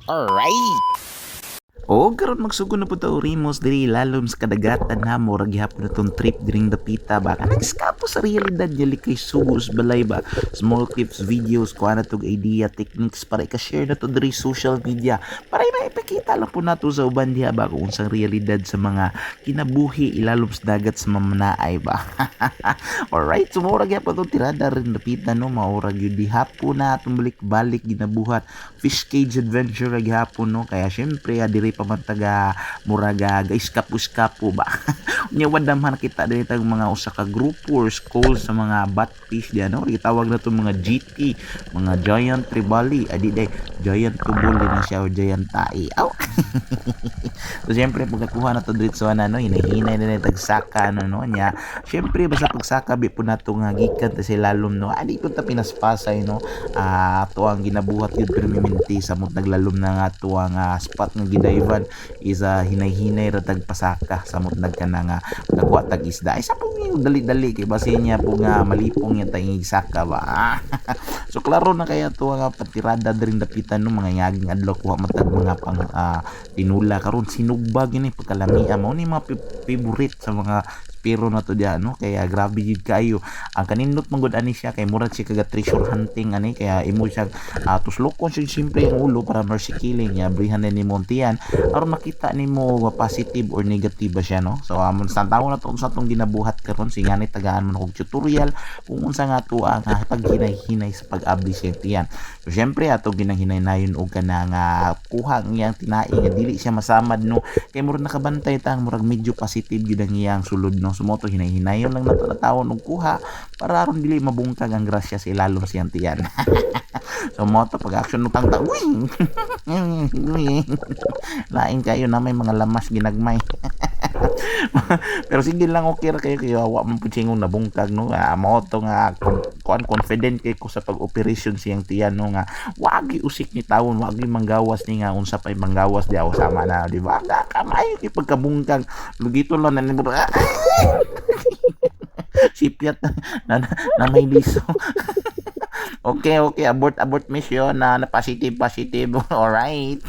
Alright! O karon magsugod na po ta Rimos diri lalom sa kadagatan na mo ra gihapon natong trip diring dapita ba kanang eskapo sa realidad yali kay sugos balay ba small clips videos ko ana tog idea techniques para i-share na to diri social media para maipakita lang po nato sa uban diha ba kung unsang realidad sa mga kinabuhi ilalom sa dagat sa mamanaay ba. Alright, so mura gyapon tong tirada rin dapita no maura gyud dihapon na atong balik-balik ginabuhat fish cage adventure ra gihapon no kaya syempre diri pamantaga muraga guys kapu ba nya wadamhan kita diri tag mga usa ka grupo or school sa mga batfish diyan no gitawag na to mga GT mga giant tribali adi day giant tubuli na siya o giant tai aw. So syempre pagkakuha na to diri sa ano hinahinay na tagsaka no nya syempre basta pagsaka bi po nato nga gikan ta sa lalom no adi ko ta pinaspasay no ato ang ginabuhat yun permanente sa mut naglalom na nga ato ang spot nga gidayvan is hinay-hinay ra tag pasaka samot nagkana nga nagwa tag isda ay sa po yung dali-dali kay basin niya po nga malipong yung tayong saka ba. So klaro na kaya to nga patirada diring dapitan no mga yaging adlaw kuha matag mga pang tinula karon sinugbag ni pagkalamia mo ni mga favorite sa mga pero na to diyan no kaya grabe jud kayo ang kanindot manggod ani siya kay murag siya kaga treasure hunting ani kaya imo siya tuslokon siya simple ang ulo para mercy killing niya brihan ni Montian aron makita nimo positive or negative ba siya no so amon sa tawo na to sa tong ginabuhat karon singani tagaan mo og tutorial kung unsa nga to ang paghinay-hinay sa pag-abli siya tiyan so syempre ato ginanghinay-nayon og kana nga kuha ang iyang tinai nga dili siya masamad no kay murag nakabantay tang murag medyo positive gyud ang iyang sulod no sumoto hinay-hinayon lang nato natawon og kuha para aron dili mabungkag ang grasya sa ilalom siyang tiyan. So moto pag action no tang wing lain kayo na may mga lamas ginagmay. Pero sige lang okay ra kayo kaya wa man pud singong nabungkag no moto nga confident kay ko sa pag-operation siyang tiyan no nga wagi usik ni tawon wagi manggawas ni nga unsa pay manggawas diaw sama na di ba kamay di pagkabungkag lugito lang na sipyat na may liso. Okay, abort mission na positive. Alright.